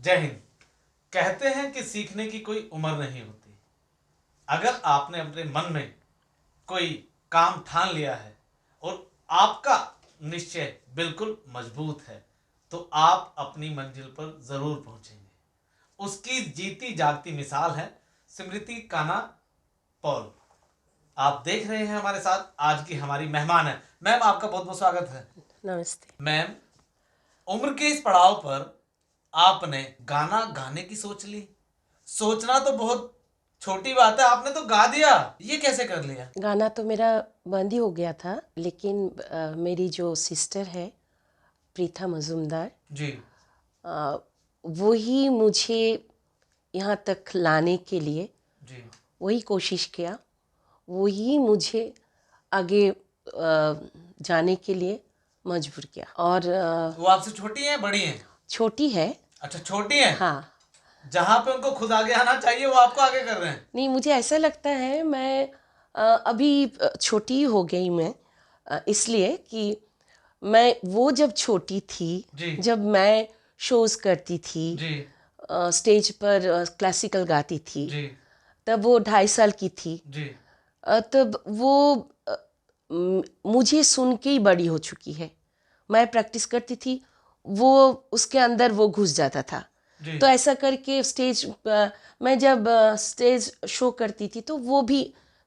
जय हिंद। कहते हैं कि सीखने की कोई उम्र नहीं होती। अगर आपने अपने मन में कोई काम ठान लिया है और आपका निश्चय बिल्कुल मजबूत है तो आप अपनी मंजिल पर जरूर पहुंचेंगे। उसकी जीती जागती मिसाल है स्मृति काना पॉल। आप देख रहे हैं हमारे साथ आज की हमारी मेहमान है। मैम, आपका बहुत बहुत स्वागत है। नमस्ते। मैम, उम्र के इस पड़ाव पर आपने गाना गाने की सोच ली। सोचना तो बहुत छोटी बात है, आपने तो गा दिया। ये कैसे कर लिया? गाना तो मेरा बंद ही हो गया था, लेकिन मेरी जो सिस्टर है प्रीथा मजुमदार जी अ, वो ही मुझे यहाँ तक लाने के लिए जी वही कोशिश किया, वही मुझे आगे जाने के लिए मजबूर किया। और वो आपसे छोटी हैं बड़ी हैं? छोटी है। अच्छा, छोटी हैं। हाँ। जहां पे उनको खुद आगे आना चाहिए वो आपको आगे कर रहे हैं। नहीं, मुझे ऐसा लगता है मैं अभी छोटी हो गई मैं, इसलिए कि मैं वो जब छोटी थी, जी जब मैं शोज़ करती थी, जी स्टेज पर क्लासिकल गाती थी, जी तब वो 2.5 साल की थी। जी तब वो मुझे सुन के ही बड़ी हो चुकी है। मैं प्रैक्टिस करती थी, वो उसके अंदर वो घुस जाता था। जी तो ऐसा करके मैं जब स्टेज शो करती थी तो वो भी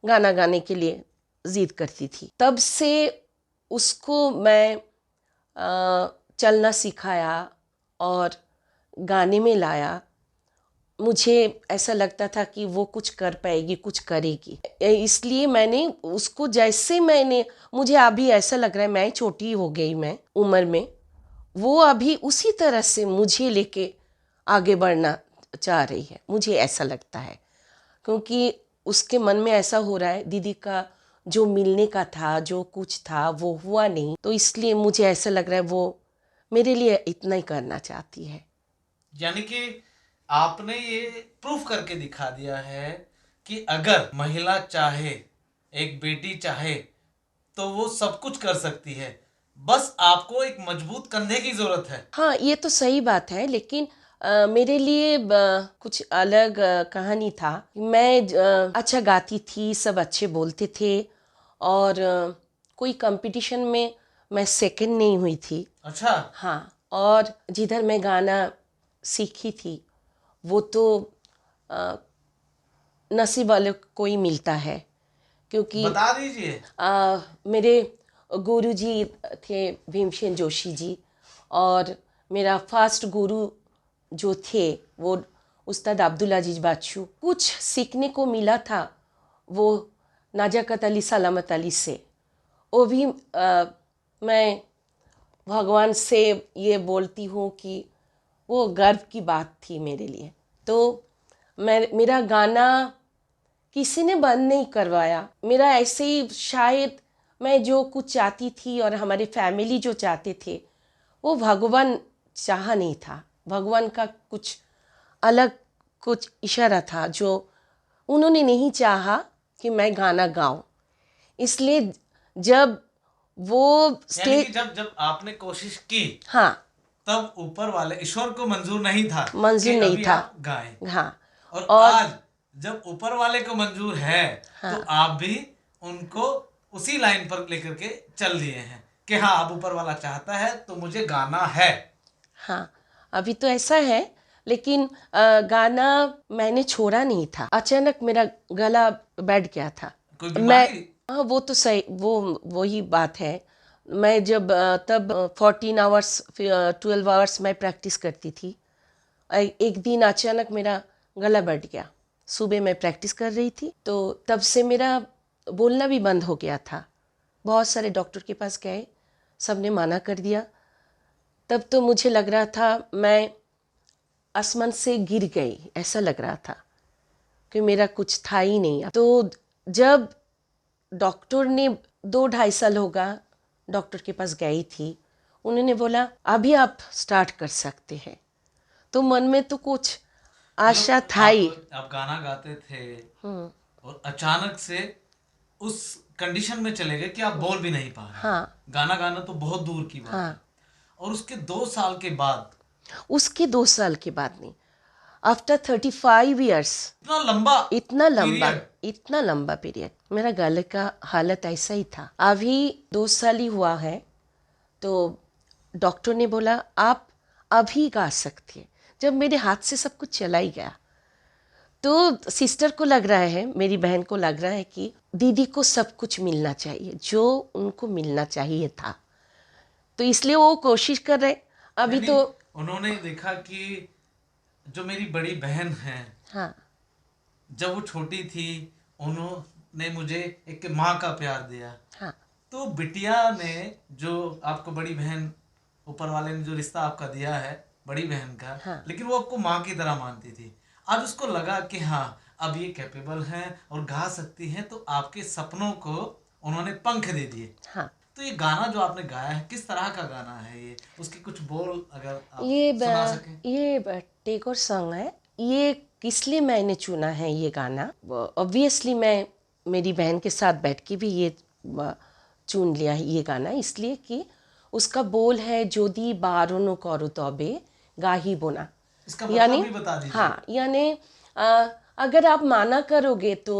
गाना गाने के लिए जिद करती थी। तब से उसको मैं चलना सिखाया और गाने में लाया। मुझे ऐसा लगता था कि वो कुछ कर पाएगी, कुछ करेगी, इसलिए मैंने उसको मुझे अभी ऐसा लग रहा है मैं छोटी हो गई, मैं उम्र में वो अभी उसी तरह से मुझे लेके आगे बढ़ना चाह रही है, मुझे ऐसा लगता है। क्योंकि उसके मन में ऐसा हो रहा है, दीदी का जो मिलने का था, जो कुछ था वो हुआ नहीं, तो इसलिए मुझे ऐसा लग रहा है वो मेरे लिए इतना ही करना चाहती है। यानी कि आपने ये प्रूफ करके दिखा दिया है कि अगर महिला चाहे, एक बेटी चाहे, तो वो सब कुछ कर सकती है। बस आपको एक मजबूत कंधे की जरूरत है। हाँ, ये तो सही बात है, लेकिन मेरे लिए कुछ अलग कहानी था। मैं अच्छा गाती थी, सब अच्छे बोलते थे, और कोई कंपटीशन में मैं सेकंड नहीं हुई थी। अच्छा। हाँ, और जिधर मैं गाना सीखी थी वो तो अ, नसीब वाले को ही मिलता है, क्योंकि बता दीजिए। मेरे गुरुजी थे भीमसेन जोशी जी, और मेरा फर्स्ट गुरु जो थे वो उस्ताद अब्दुल अजीज बादशू। कुछ सीखने को मिला था वो नाजाकत अली सलामत अली से। वो भी मैं भगवान से ये बोलती हूँ कि वो गर्व की बात थी मेरे लिए। तो मेरा गाना किसी ने बंद नहीं करवाया। मेरा ऐसे ही शायद मैं जो कुछ चाहती थी और हमारे फैमिली जो चाहते थे वो भगवान चाहा नहीं था। भगवान का कुछ अलग कुछ इशारा था जो उन्होंने नहीं चाहा कि मैं गाना गाऊं। इसलिए जब वो यानी कि स्टेज, जब जब आपने कोशिश की हाँ, तब ऊपर वाले ईश्वर को मंजूर नहीं था मंजूर कि नहीं अभी था। आप गाएं। हाँ, और और आज जब ऊपर वाले को मंजूर है तो हाँ, आप भी उनको उसी लाइन पर लेकर के चल दिए हैं कि हाँ, अब ऊपर वाला चाहता है तो मुझे गाना है। हाँ, अभी तो ऐसा है। लेकिन गाना मैंने छोड़ा नहीं था, अचानक मेरा गला बैठ गया था। कोई मैं, बीमारी? हाँ, वो तो सही, वही बात है। मैं जब तब 14 आवर्स 12 आवर्स मैं प्रैक्टिस करती थी। एक दिन अचानक मेरा गला बैठ गया। सुबह मैं प्रैक्टिस कर रही थी तो तब से मेरा बोलना भी बंद हो गया था। बहुत सारे डॉक्टर के पास गए, सब ने मना कर दिया। तब तो मुझे लग रहा था मैं आसमान से गिर गई, ऐसा लग रहा था कि मेरा कुछ था ही नहीं। तो जब डॉक्टर ने 2-2.5 साल होगा डॉक्टर के पास गई थी, उन्होंने बोला अभी आप स्टार्ट कर सकते हैं। तो मन में तो कुछ आशा मतलब था ही। आप गाना गाते थे हम्म। और अचानक से उस कंडीशन में चले गए कि आप बोल भी नहीं पा रहे हैं। हाँ। गाना गाना तो बहुत दूर की बात हाँ। है। और उसके 2 साल के बाद उसके 2 साल के बाद नहीं, आफ्टर 35 ईयर्स, इतना लंबा period? इतना लंबा पीरियड मेरा गले का हालत ऐसा ही था। अभी 2 साल ही हुआ है, तो डॉक्टर ने बोला आप अभी गा सकते हैं। जब मेरे हाथ से सब कुछ चला ही गया, तो सिस्टर को लग रहा है, मेरी बहन को लग रहा है कि दीदी को सब कुछ मिलना चाहिए जो उनको मिलना चाहिए था, तो इसलिए वो कोशिश कर रहे। अभी यानी तो उन्होंने देखा कि जो मेरी बड़ी बहन है, हाँ जब वो छोटी थी उन्होंने मुझे एक माँ का प्यार दिया, हाँ तो बिटिया ने जो आपको बड़ी बहन, ऊपर वाले ने जो रिश्ता आपका दिया है बड़ी बहन का, हाँ लेकिन वो आपको माँ की तरह मानती थी। आज उसको लगा कि हाँ अब ये कैपेबल हैं और गा सकती हैं, तो आपके सपनों को उन्होंने पंख दे दिए। हाँ। तो ये गाना जो आपने गाया है किस तरह का गाना है, ये उसके कुछ बोल अगर आप ये सुना सकें। टेगोर सॉन्ग है। ये किस लिए मैंने चुना है ये गाना, ऑब्वियसली मैं मेरी बहन के साथ बैठ के भी ये चुन लिया है ये गाना, इसलिए कि उसका बोल है जोदी बारोनो करो तबे गाही बोना। इसका मतलब यानी भी बता दीजिए। हाँ, यानी अगर आप माना करोगे तो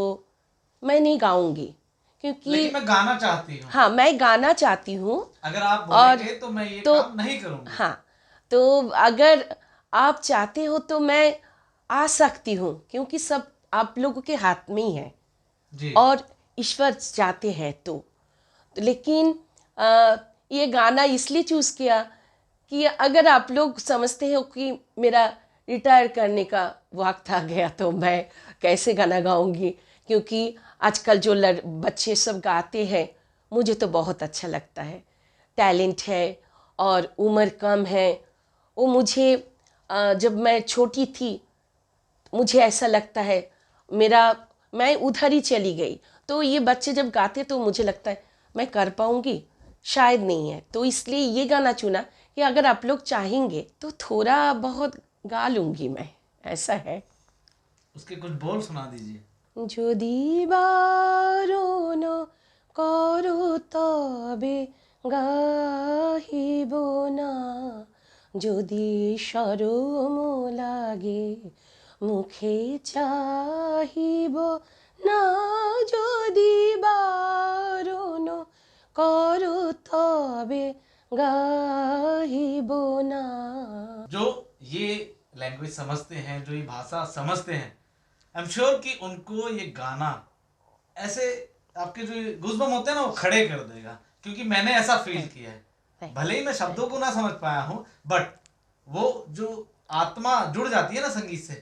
मैं नहीं गाऊंगी, क्योंकि लेकिन मैं गाना चाहती हूँ, हाँ मैं गाना चाहती हूँ। अगर आप और बोलेंगे तो मैं ये तो काम नहीं करूँगी। हाँ, तो अगर आप चाहते हो तो मैं आ सकती हूँ, क्योंकि सब आप लोगों के हाथ में ही है, जी। और ईश्वर चाहते हैं तो लेकिन ये गाना इसलिए चूज़ किया कि अगर आप लोग समझते हो कि मेरा रिटायर करने का वक्त आ गया तो मैं कैसे गाना गाऊंगी, क्योंकि आजकल जो बच्चे सब गाते हैं मुझे तो बहुत अच्छा लगता है, टैलेंट है और उम्र कम है। वो मुझे जब मैं छोटी थी मुझे ऐसा लगता है मेरा मैं उधर ही चली गई, तो ये बच्चे जब गाते तो मुझे लगता है मैं कर पाऊंगी, शायद नहीं है, तो इसलिए ये गाना चुना कि अगर आप लोग चाहेंगे तो थोड़ा बहुत गा लूँगी मैं, ऐसा है। उसके कुछ बोल सुना दीजिए। যদি বারণ করো তবে গাহিব না, যদি শরম লাগে মুখে চাহিব না, যদি বারণ করো তবে গাহিব না। जो ये लैंग्वेज समझते हैं, जो ये भाषा समझते हैं, आई एम श्योर कि उनको ये गाना ऐसे आपके जो गूज़बम्प होते हैं ना वो खड़े कर देगा, क्योंकि मैंने ऐसा फील किया है। भले ही मैं शब्दों को ना समझ पाया हूँ, बट वो जो आत्मा जुड़ जाती है ना संगीत से,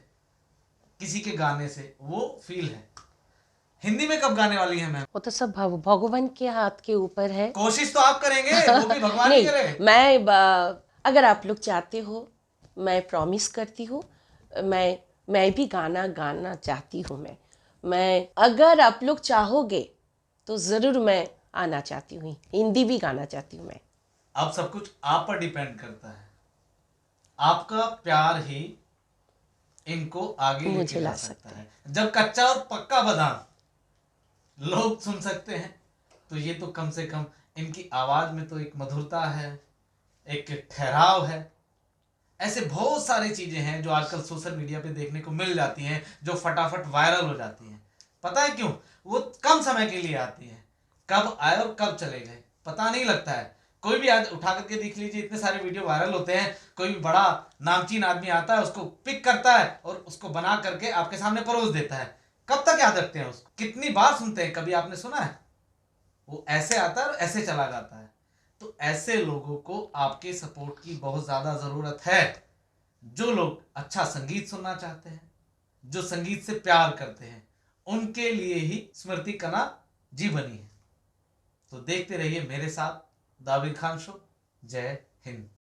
किसी के गाने से, वो फील है। हिंदी में कब गाने वाली है मैम? वो तो सब भगवान के हाथ के ऊपर है। कोशिश तो आप करेंगे, वो भी भगवान ही नहीं, करे। अगर आप लोग चाहते हो मैं प्रॉमिस करती हूँ, मैं भी गाना गाना चाहती हूँ। मैं अगर आप लोग चाहोगे तो ज़रूर मैं आना चाहती हूँ, हिंदी भी गाना चाहती हूँ मैं। अब सब कुछ आप पर डिपेंड करता है, आपका प्यार ही इनको आगे मुझे लेके जा ला सकता सकता है। जब कच्चा और पक्का बादाम लोग सुन सकते हैं, तो ये तो कम से कम इनकी आवाज में तो एक मधुरता है, एक ठहराव है। ऐसे बहुत सारी चीजें हैं जो आजकल सोशल मीडिया पे देखने को मिल जाती हैं, जो फटाफट वायरल हो जाती हैं। पता है क्यों? वो कम समय के लिए आती हैं, कब आए और कब चले गए पता नहीं लगता है। कोई भी आज उठा करके देख लीजिए, इतने सारे वीडियो वायरल होते हैं, कोई भी बड़ा नामचीन आदमी आता है, उसको पिक करता है और उसको बना करके आपके सामने परोस देता है। कब तक याद रखते हैं उसको? कितनी बार सुनते हैं? कभी आपने सुना है? वो ऐसे आता है और ऐसे चला जाता है। तो ऐसे लोगों को आपके सपोर्ट की बहुत ज़्यादा ज़रूरत है, जो लोग अच्छा संगीत सुनना चाहते हैं, जो संगीत से प्यार करते हैं, उनके लिए ही स्मृति कना जीवनी है। तो देखते रहिए मेरे साथ दाविद खान शो। जय हिंद।